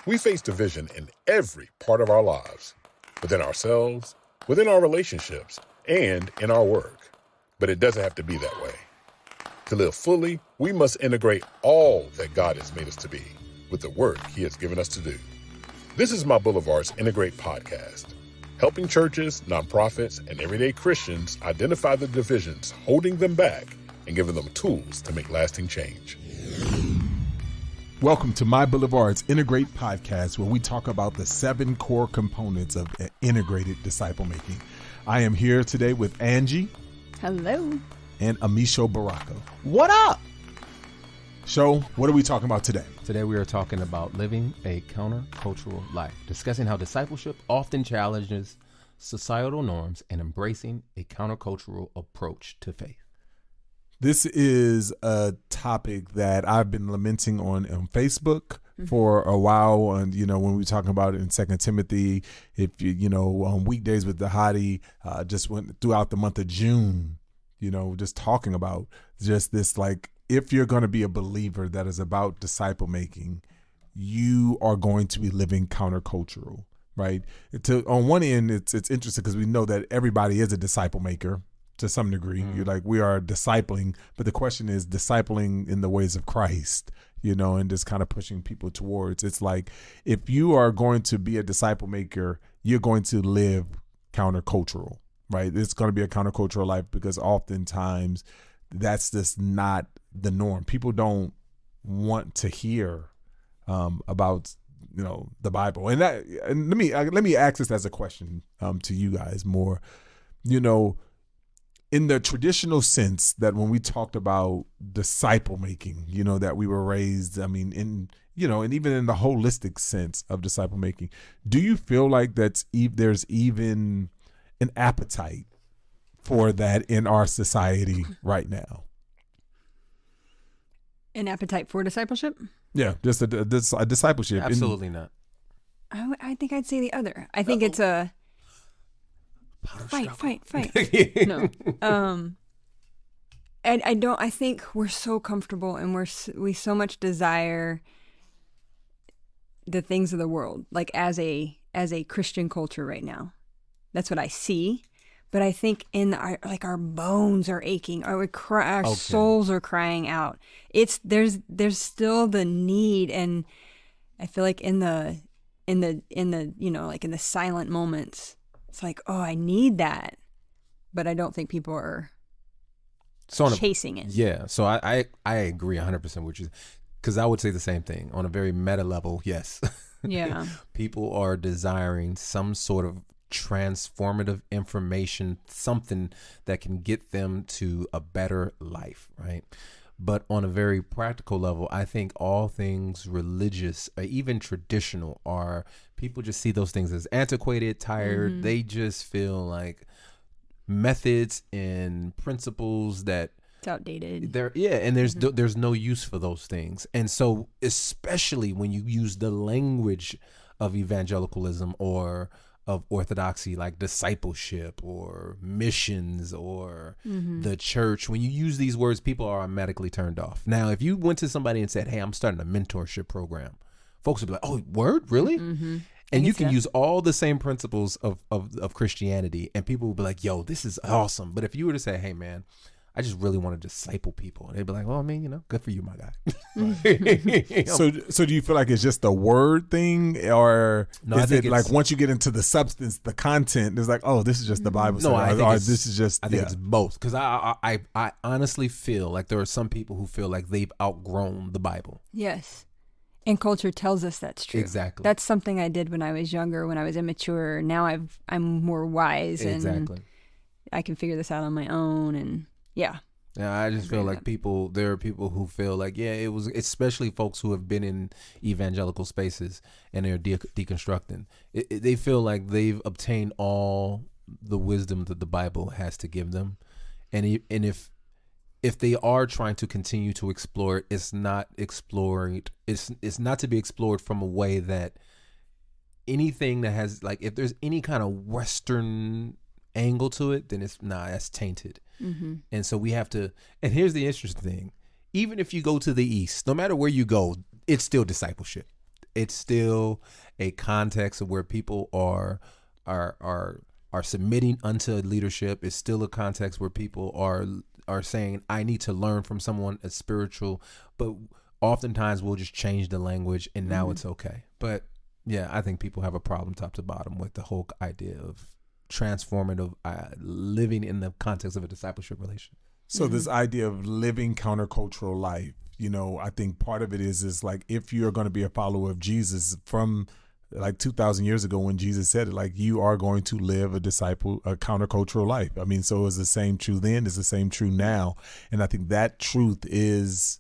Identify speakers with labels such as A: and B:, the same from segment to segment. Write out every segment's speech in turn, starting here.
A: We face division in every part of our lives, within ourselves, within our relationships, and in our work. But it doesn't have to be that way. To live fully, we must integrate all that God has made us to be with the work He has given us to do. This is My Boulevard's Integrate podcast, helping churches, nonprofits, and everyday Christians identify the divisions holding them back and giving them tools to make lasting change.
B: Welcome to My Boulevard's Integrate podcast, where we talk about the 7 core components of integrated disciple making. I am here today with Angie.
C: Hello.
B: And Amisho Baraka.
D: What up?
B: So, what are we talking about today?
D: Today we are talking about living a countercultural life, discussing how discipleship often challenges societal norms and embracing a countercultural approach to faith.
B: This is a topic that I've been lamenting on Facebook for a while. And, when we talk about it in 2 Timothy, if on weekdays with the hottie, just went throughout the month of June, just talking about just this, like, if you're going to be a believer that is about disciple making, you are going to be living countercultural, right? On one end, it's interesting because we know that everybody is a disciple maker to some degree. You're like, we are discipling, but the question is discipling in the ways of Christ, and just kind of pushing people towards. It's like, if you are going to be a disciple maker, you're going to live countercultural, right? It's going to be a countercultural life because oftentimes that's just not the norm. People don't want to hear about the Bible. And let me ask this as a question to you guys more. In the traditional sense that when we talked about disciple making, that we were raised, and even in the holistic sense of disciple making, do you feel like there's even an appetite for that in our society right now?
C: An appetite for discipleship?
B: Yeah, just a discipleship.
D: Absolutely not.
C: I think I'd say the other. I think it's a fight. No. I think we're so comfortable and we so much desire the things of the world, like as a Christian culture right now. That's what I see. But I think our bones are aching, our souls are crying out. There's still the need, and I feel like in the like in the silent moments, it's like, oh, I need that, but I don't think people are chasing it.
D: Yeah, so I agree 100% with you, because I would say the same thing on a very meta level. Yes,
C: yeah,
D: people are desiring some sort of transformative information, something that can get them to a better life, right? But on a very practical level, I think all things religious or even traditional people just see those things as antiquated, tired. They just feel like methods and principles that
C: it's outdated.
D: And there's no use for those things. And so especially when you use the language of evangelicalism or of orthodoxy, like discipleship or missions or the church, when you use these words, people are automatically turned off. Now, if you went to somebody and said, hey, I'm starting a mentorship program, folks would be like, oh, word? Really? And you can use all the same principles of Christianity, and people would be like, yo, this is awesome. But if you were to say, hey, man, I just really want to disciple people, they'd be like, well, good for you, my guy.
B: So do you feel like it's just a word thing, or is it like once you get into the substance, the content, it's like, oh, this is just the Bible?
D: No, I think
B: it's
D: both, because I honestly feel like there are some people who feel like they've outgrown the Bible.
C: Yes. And culture tells us that's true.
D: Exactly.
C: That's something I did when I was younger, when I was immature. Now I'm more wise and I can figure this out on my own, and yeah.
D: Yeah, I just feel like there are people who feel like, it was, especially folks who have been in evangelical spaces and they're deconstructing. They feel like they've obtained all the wisdom that the Bible has to give them. And if they are trying to continue to explore it, it's not explored. It's not to be explored from a way that anything that has, like, if there's any kind of Western angle to it, then that's tainted. And so we have to, and here's the interesting thing, even if you go to the East, no matter where you go, it's still discipleship. it's still a context of where people are submitting unto leadership. It's still a context where people are saying, I need to learn from someone as spiritual, but oftentimes we'll just change the language and now it's okay. But yeah, I think people have a problem top to bottom with the whole idea of transformative living in the context of a discipleship relation.
B: So this idea of living countercultural life, I think part of it is like, if you're going to be a follower of Jesus from like 2,000 years ago when Jesus said it, like, you are going to live a countercultural life. I mean, so is the same true then, is the same true now. And I think that truth is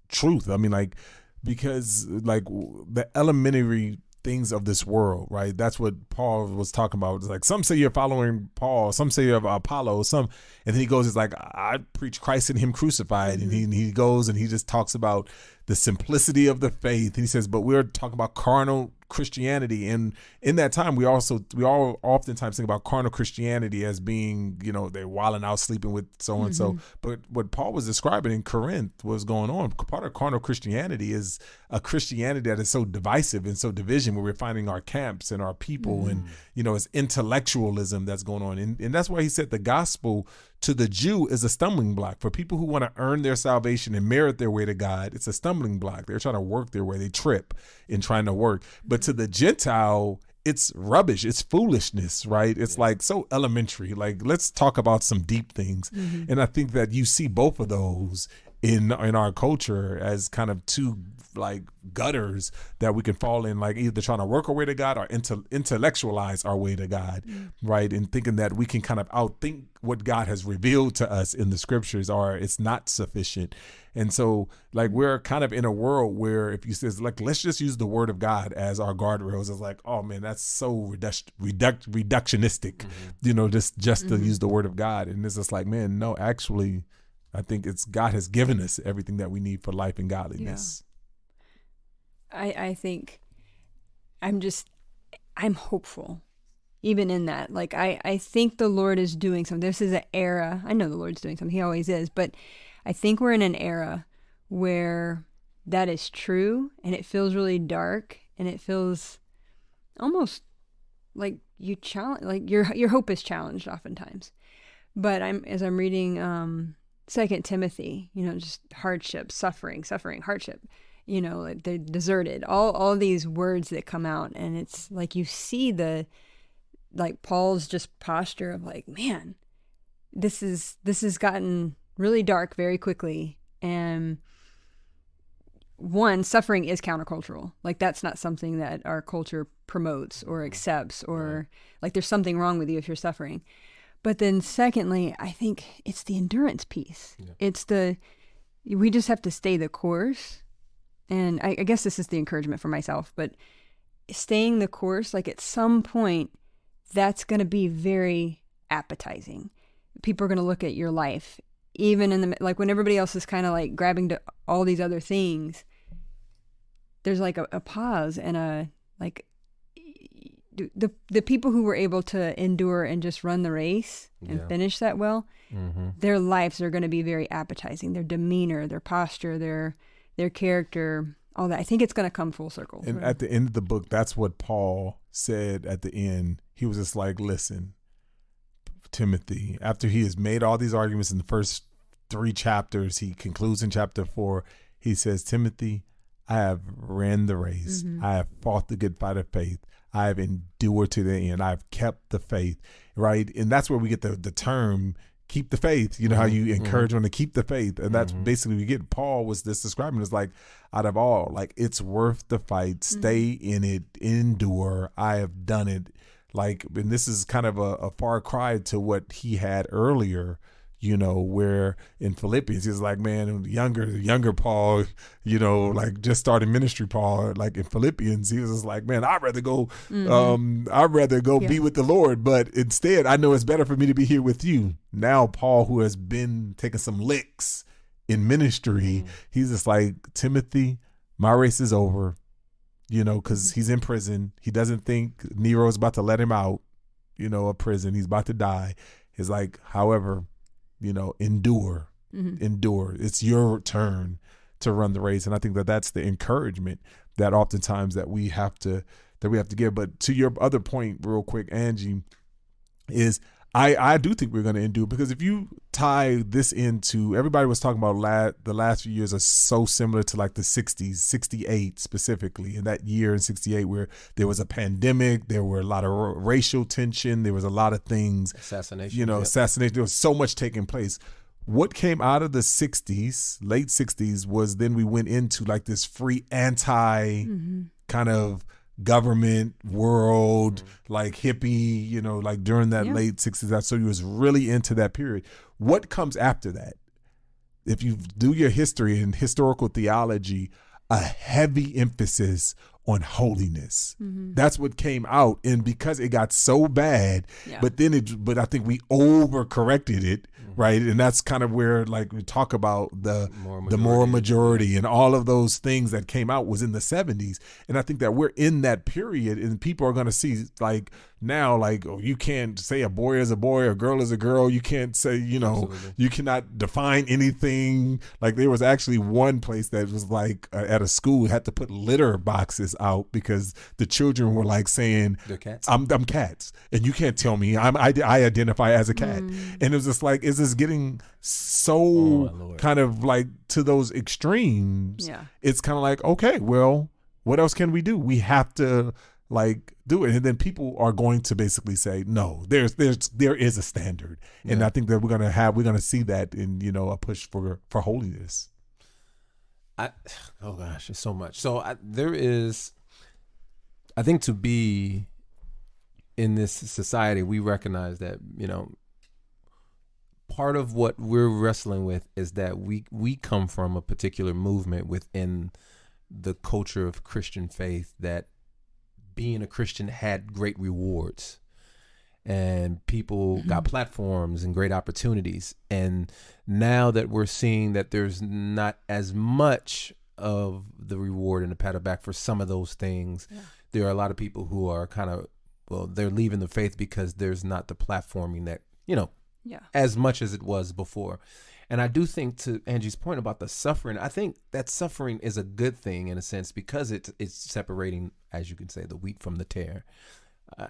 B: truth. I mean, like, because like the elementary things of this world, right? That's what Paul was talking about. It's like, some say you're following Paul, some say you're Apollo, and then he goes, it's like, I preach Christ and him crucified. And he goes and he just talks about the simplicity of the faith. And he says, but we're talking about carnal Christianity. And in that time, we all oftentimes think about carnal Christianity as being, they're wilding out, sleeping with so and so. But what Paul was describing in Corinth was going on. Part of carnal Christianity is a Christianity that is so divisive and so division, where we're finding our camps and our people, and it's intellectualism that's going on. And that's why he said the gospel to the Jew is a stumbling block. For people who want to earn their salvation and merit their way to God, it's a stumbling block. They're trying to work their way. They trip in trying to work. But to the Gentile, it's rubbish. It's foolishness, right? It's like so elementary. Like, let's talk about some deep things. And I think that you see both of those in our culture as kind of two like gutters that we can fall in, like either trying to work our way to God or intellectualize our way to God, right? And thinking that we can kind of outthink what God has revealed to us in the scriptures, or it's not sufficient. And so like we're kind of in a world where if you says like, let's just use the word of God as our guardrails, it's like, oh man, that's so reductionistic, just to use the word of God. And it's just like, man, no, actually, I think it's God has given us everything that we need for life and godliness.
C: I think I'm hopeful even in that. Like, I think the Lord is doing something. This is an era. I know the Lord's doing something. He always is. But I think we're in an era where that is true, and it feels really dark, and it feels almost like you challenge, like your hope is challenged oftentimes. But as I'm reading 2 Timothy, just hardship, suffering, hardship, like they're deserted, all these words that come out, and it's like you see like Paul's just posture of like, man, this has gotten really dark very quickly. And one, suffering is countercultural. Like, that's not something that our culture promotes or accepts, or like there's something wrong with you if you're suffering. But then secondly, I think it's the endurance piece. Yeah. We just have to stay the course. And I guess this is the encouragement for myself, but staying the course, like at some point, that's going to be very appetizing. People are going to look at your life, even like when everybody else is kind of like grabbing to all these other things, there's like a pause and a like, the people who were able to endure and just run the race and finish that well, their lives are going to be very appetizing. Their demeanor, their posture, their character, all that. I think it's going to come full circle.
B: And at the end of the book, that's what Paul said at the end. He was just like, listen, Timothy, after he has made all these arguments in the first 3 chapters, he concludes in chapter 4. He says, Timothy, I have ran the race. I have fought the good fight of faith. I have endured to the end. I have kept the faith, right? And that's where we get the term keep the faith. You know how you encourage one to keep the faith. And that's basically we get. Paul was just describing it's like, out of all, like, it's worth the fight. Stay in it, endure. I have done it. Like, and this is kind of a far cry to what he had earlier, where in Philippians, he's like, man, younger Paul, like just started ministry Paul, like in Philippians, he was just like, man, I'd rather go be with the Lord. But instead, I know it's better for me to be here with you. Now, Paul, who has been taking some licks in ministry, he's just like, Timothy, my race is over, because he's in prison. He doesn't think Nero's about to let him out, of prison. He's about to die. It's like, however, endure. It's your turn to run the race. And I think that that's the encouragement that oftentimes that we have to give. But to your other point, real quick, Angie, is I do think we're going to endure, because if you tie this into, everybody was talking about the last few years are so similar to like the 60s, 68 specifically, in that year in 68 where there was a pandemic, there were a lot of racial tension, there was a lot of things, assassination, there was so much taking place. What came out of the 60s, late 60s, was then we went into like this free anti kind of government world, like hippie, like during that late 60s. So he was really into that period. What comes after that? If you do your history and historical theology, a heavy emphasis on holiness. That's what came out. And because it got so bad, but I think we overcorrected it, right? And that's kind of where, like, we talk about the moral majority and all of those things that came out was in the 70s. And I think that we're in that period, and people are going to see, like, now, like, oh, you can't say a boy is a boy, a girl is a girl. You can't say, you cannot define anything. Like, there was actually one place that was like at a school had to put litter boxes out because the children were like saying,
D: they're cats.
B: I'm cats, and you can't tell me I identify as a cat. And it was just like, is this getting so kind of like to those extremes? It's kind of like, okay, well, what else can we do? We have to like do it. And then people are going to basically say, no, there is a standard. And I think that we're going to see that in, a push for holiness.
D: Oh gosh, it's so much. So there is, I think, to be in this society, we recognize that, part of what we're wrestling with is that we come from a particular movement within the culture of Christian faith, that being a Christian had great rewards, and people got platforms and great opportunities. And now that we're seeing that there's not as much of the reward and the pat back for some of those things, there are a lot of people who are kind of, they're leaving the faith because there's not the platforming that, as much as it was before. And I do think, to Angie's point about the suffering, I think that suffering is a good thing in a sense, because it's separating, as you can say, the wheat from the tare.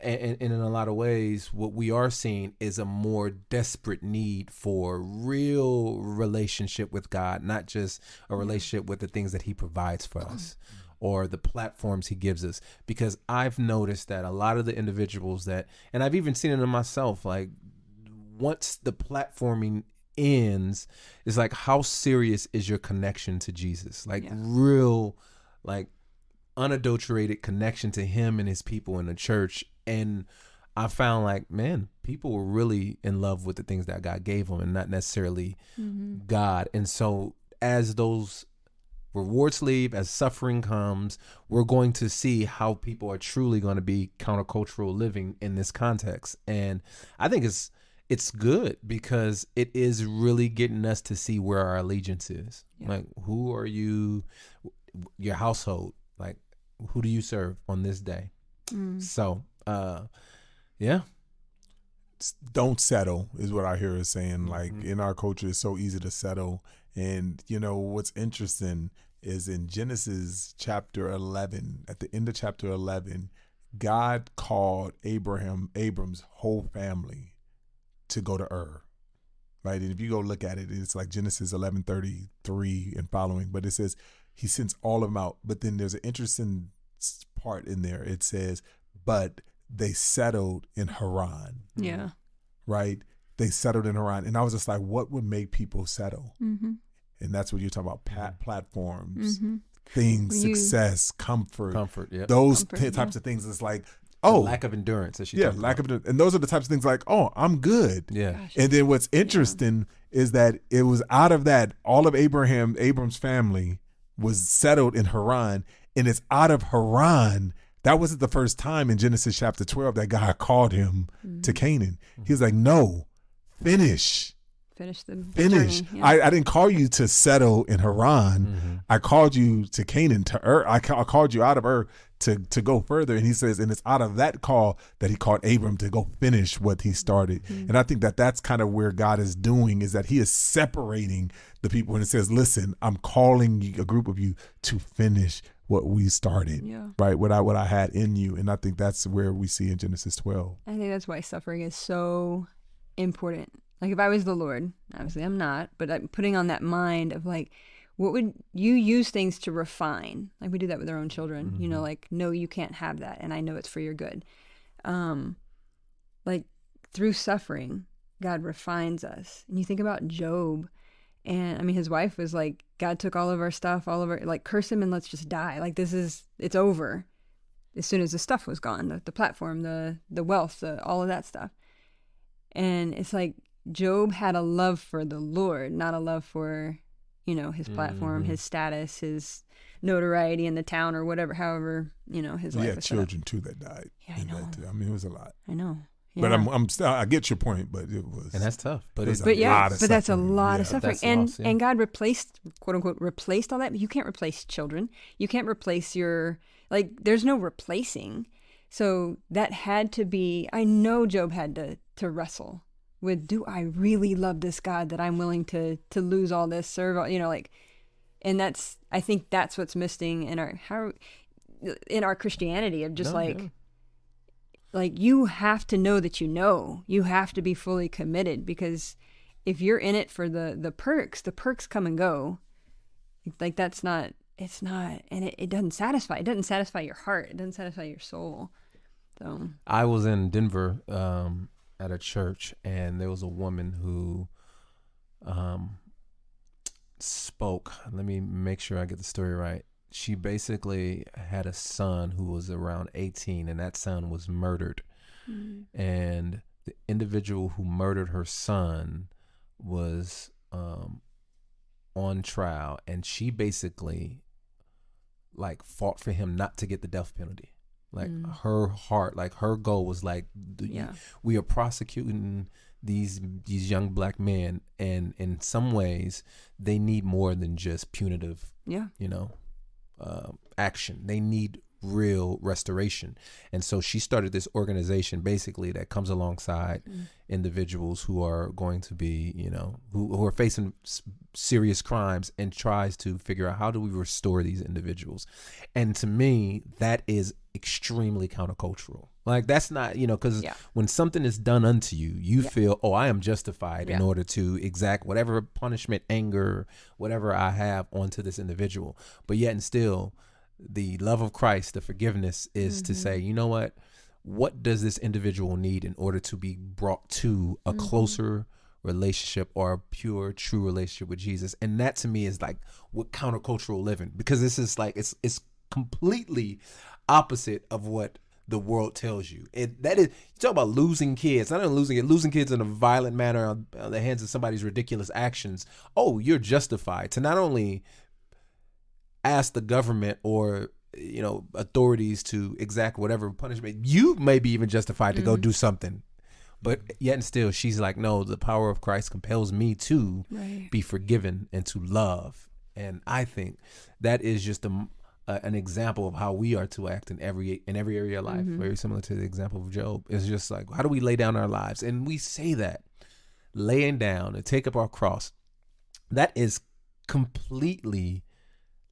D: And in a lot of ways, what we are seeing is a more desperate need for real relationship with God, not just a relationship with the things that he provides for us or the platforms he gives us. Because I've noticed that a lot of the individuals that, and I've even seen it in myself, like, once the platforming ends, is like, how serious is your connection to Jesus? Like real, like unadulterated connection to him and his people in the church. And I found, like, man, people were really in love with the things that God gave them and not necessarily God. And so as those rewards leave, as suffering comes, we're going to see how people are truly going to be countercultural living in this context. And I think it's good, because it is really getting us to see where our allegiance is. Like, who are you, your household, like, who do you serve on this day? So,
B: don't settle is what I hear is saying. Like, in our culture, it's so easy to settle. And, what's interesting is in Genesis chapter 11, at the end of chapter 11, God called Abram's whole family to go to Ur, right? And if you go look at it, it's like Genesis 11:33 and following, but it says he sends all of them out. But then there's an interesting part in there. It says, but they settled in Haran.
C: Yeah.
B: Right? They settled in Haran. And I was just like, what would make people settle? And that's what you're talking about, platforms, things, success, comfort. Those types of things. It's like,
D: lack of endurance.
B: Lack of endurance. And those are the types of things like, I'm good.
D: Yeah.
C: Gosh.
B: And then what's interesting is that it was out of that, all of Abram's family was settled in Haran. And it's out of Haran. That wasn't the first time in Genesis chapter 12 that God called him to Canaan. He was like, no, finish.
C: Finish.
B: I didn't call you to settle in Haran. I called you to Canaan, to Ur. I called you out of Ur to go further. And he says, and it's out of that call that he called Abram to go finish what he started. And I think that that's kind of where God is doing, is that he is separating the people. And it says, listen, I'm calling a group of you to finish what we started,
C: Yeah.
B: right? What I had in you. And I think that's where we see in Genesis 12.
C: I think that's why suffering is so important. Like if I was the Lord, obviously I'm not, but I'm putting on that mind of like, what would you use things to refine? Like we do that with our own children, you know, like, no, you can't have that. And I know it's for your good. Like through suffering, God refines us. And you think about Job, and I mean, his wife was like, God took all of our stuff, like, curse him and let's just die. Like it's over. As soon as the stuff was gone, the platform, the wealth, all of that stuff. And it's like Job had a love for the Lord, not a love for, you know, his platform, his status, his notoriety in the town or whatever, however, you know, his life
B: He had
C: was set up.
B: children too that died.
C: Yeah, I know.
B: I mean, it was a lot.
C: I know. Yeah.
B: But I'm still, I get your point, but it was.
D: And that's tough. But
B: There's
D: it's
B: a
C: But yeah,
B: lot of
C: but that's a
B: suffering.
C: lot of
B: Yeah.
C: suffering.
D: That's
C: And
D: loss, yeah.
C: and God replaced, quote unquote, replaced all that. But you can't replace children. You can't replace there's no replacing. So that had to be, I know Job had to wrestle with, do I really love this God that I'm willing to lose all this, serve all, you know, like, and I think that's what's missing in our Christianity of just like you have to know that you have to be fully committed, because if you're in it for the perks come and go. Like it's not, and it doesn't satisfy. It doesn't satisfy your heart. It doesn't satisfy your soul. So
D: I was in Denver at a church, and there was a woman who spoke. Let me make sure I get the story right. She basically had a son who was around 18, and that son was murdered. And the individual who murdered her son was on trial, and she basically like fought for him not to get the death penalty. Like her heart, like her goal was like, we are prosecuting these young black men, and in some ways they need more than just punitive, action. They need real restoration. And so she started this organization basically that comes alongside individuals who are going to be, who are facing serious crimes, and tries to figure out how do we restore these individuals. And to me, that is extremely countercultural. Like that's not, because when something is done unto you, you feel, oh, I am justified in order to exact whatever punishment, anger, whatever I have onto this individual. But yet and still, the love of Christ, the forgiveness is to say, you know what does this individual need in order to be brought to a closer relationship or a pure, true relationship with Jesus? And that to me is like what countercultural living, because this is like, it's completely opposite of what the world tells you. And that is, you talk about losing kids, not only losing kids in a violent manner on the hands of somebody's ridiculous actions. Oh, you're justified to not only ask the government or authorities to exact whatever punishment. You may be even justified to go do something, but yet and still she's like, no, the power of Christ compels me to be forgiven and to love. And I think that is just an example of how we are to act in every area of life. Very similar to the example of Job. It's just like, how do we lay down our lives? And we say that laying down and take up our cross, that is completely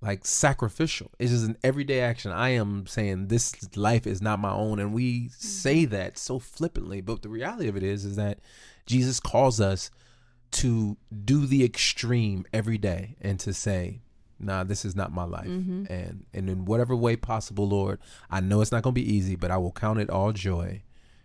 D: like sacrificial. It's just an everyday action. I am saying this life is not my own. And we say that so flippantly, but the reality of it is that Jesus calls us to do the extreme every day and to say, nah, this is not my life. And in whatever way possible, Lord, I know it's not going to be easy, but I will count it all joy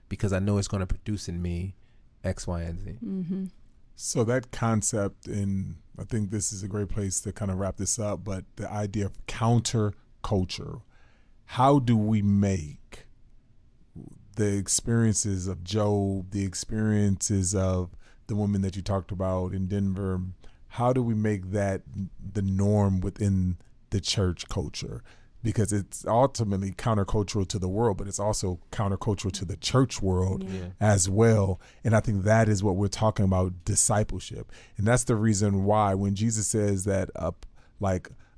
D: because I know it's going to produce in me X, Y, and Z.
B: So that concept, and I think this is a great place to kind of wrap this up, but the idea of counterculture, how do we make the experiences of Job, the experiences of the woman that you talked about in Denver, how do we make that the norm within the church culture? Because it's ultimately countercultural to the world, but it's also countercultural to the church world as well. And I think that is what we're talking about, discipleship. And that's the reason why when Jesus says that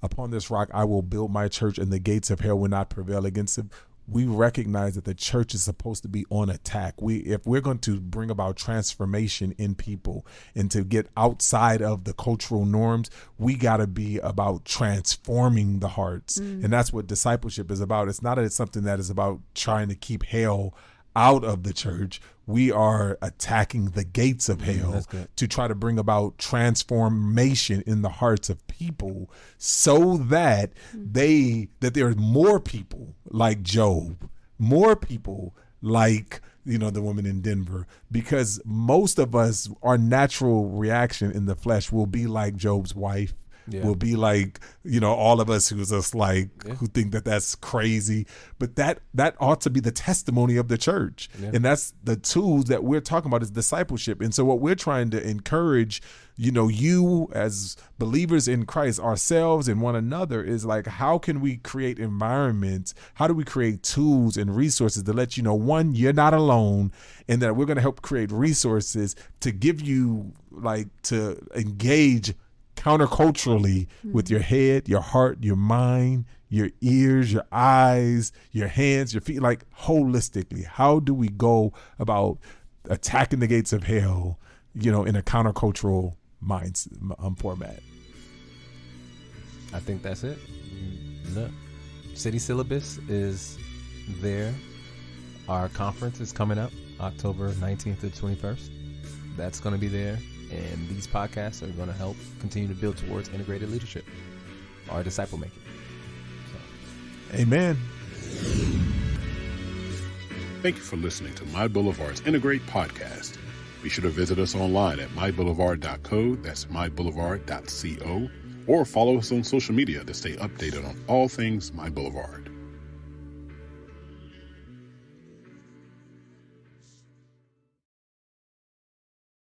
B: upon this rock I will build my church and the gates of hell will not prevail against it, we recognize that the church is supposed to be on attack. If we're going to bring about transformation in people and to get outside of the cultural norms, we got to be about transforming the hearts. And that's what discipleship is about. It's not that it's something that is about trying to keep hell out of the church. We are attacking the gates of hell to try to bring about transformation in the hearts of people, so that there are more people like Job, more people like, the woman in Denver, because most of us, our natural reaction in the flesh will be like Job's wife. Will be like, all of us who's just like, who think that that's crazy. But that ought to be the testimony of the church. And that's the tools that we're talking about is discipleship. And so what we're trying to encourage, you as believers in Christ, ourselves and one another, is like, how can we create environments? How do we create tools and resources to let you know, one, you're not alone, and that we're going to help create resources to give you, like, to engage counterculturally with your head, your heart, your mind, your ears, your eyes, your hands, your feet, like holistically. How do we go about attacking the gates of hell, in a countercultural format?
D: I think that's it. The city syllabus is there. Our conference is coming up October 19th to 21st. That's going to be there. And these podcasts are going to help continue to build towards integrated leadership, our disciple making. So.
B: Amen.
A: Thank you for listening to My Boulevard's Integrate podcast. Be sure to visit us online at myboulevard.co, that's myboulevard.co, or follow us on social media to stay updated on all things My Boulevard.